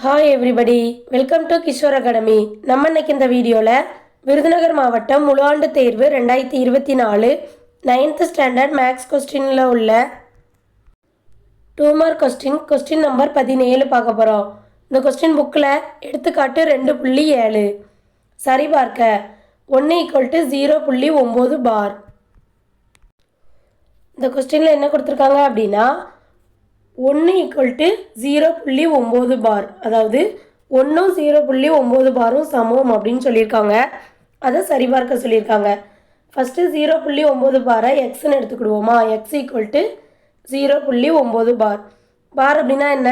Hi everybody, welcome to Kishore academy. நம்ம இன்னைக்கு இந்த வீடியோவில் விருதுநகர் மாவட்டம் முழு ஆண்டு தேர்வு 2024 9th ஸ்டாண்டர்ட் மேக்ஸ் கொஸ்டினில் உள்ள 2 மார்க் கொஸ்டின் நம்பர் 17 பார்க்க போகிறோம். இந்த கொஸ்டின் புக்கில் எடுத்துக்காட்டு 2.7 சரிபார்க்க 1 = 0.9 பார். இந்த கொஸ்டினில் என்ன கொடுத்துருக்காங்க அப்படின்னா 1 = 0.9 பார், அதாவது 1 0.9 பாரும் சமம் அப்படின்னு சொல்லியிருக்காங்க. அதை சரிபார்க்க சொல்லியிருக்காங்க. ஃபஸ்ட்டு 0.9 பாரை எக்ஸ்ன்னு எடுத்துக்கிடுவோமா. எக்ஸ் = 0.9 பார். பார் அப்படின்னா என்ன,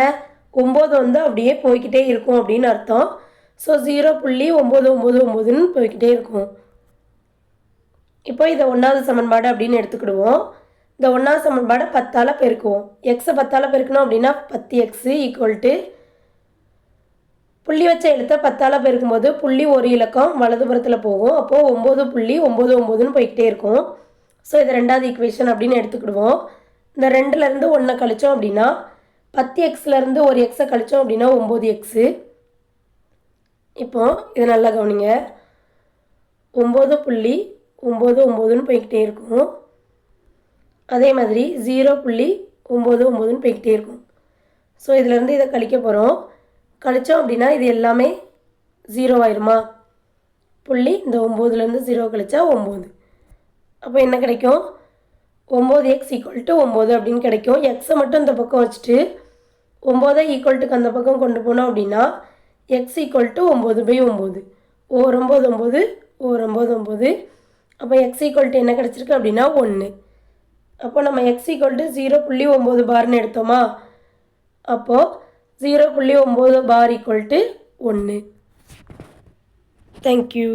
9 வந்து அப்படியே போய்கிட்டே இருக்கும் அப்படின்னு அர்த்தம். ஸோ 0.999ன்னு போய்கிட்டே இருக்கும். இப்போ இதை 1வது சமன்பாடு அப்படின்னு எடுத்துக்கிடுவோம். இந்த 1வது சமன்பாடை 10ஆல் பெருக்குவோம். எக்ஸை 10ஆல் பெருக்கணும் அப்படின்னா 10x = புள்ளி வச்ச எழுத்தை 10ஆல் பெருக்கும்போது புள்ளி ஒரு இலக்கம் வலதுபுறத்தில் போகும். அப்போது 9.99ன்னு போய்கிட்டே இருக்கும். ஸோ இது 2வது ஈக்குவேஷன் அப்படின்னு எடுத்துக்கிடுவோம். இந்த 2லேருந்து 1 கழிச்சோம் அப்படின்னா 10xலேருந்து ஒரு எக்ஸை கழிச்சோம் அப்படின்னா 9x. இப்போ இது நல்லா கவனிங்க, 9.99ன்னு போய்கிட்டே இருக்கும். அதே மாதிரி 0.99ன்னு போய்கிட்டே இருக்கும். ஸோ இதிலேருந்து இதை கழிக்க போகிறோம். கழித்தோம் அப்படின்னா இது எல்லாமே 0 ஆயிருமா. புள்ளி இந்த 9லேருந்து 0 கழிச்சா 9. அப்போ என்ன கிடைக்கும், 9x = 9 அப்படின்னு கிடைக்கும். எக்ஸை மட்டும் இந்த பக்கம் வச்சுட்டு 9 ஈக்குவல்ட்டுக்கு அந்த பக்கம் கொண்டு போனோம் அப்படின்னா x = 9/9. 9 9 9. அப்போ x = என்ன கிடச்சிருக்கு அப்படின்னா 1. அப்போ நம்ம x = 0.9 பார்னு எடுத்தோமா. அப்போது 0.9 பார் = 1. தேங்க்யூ.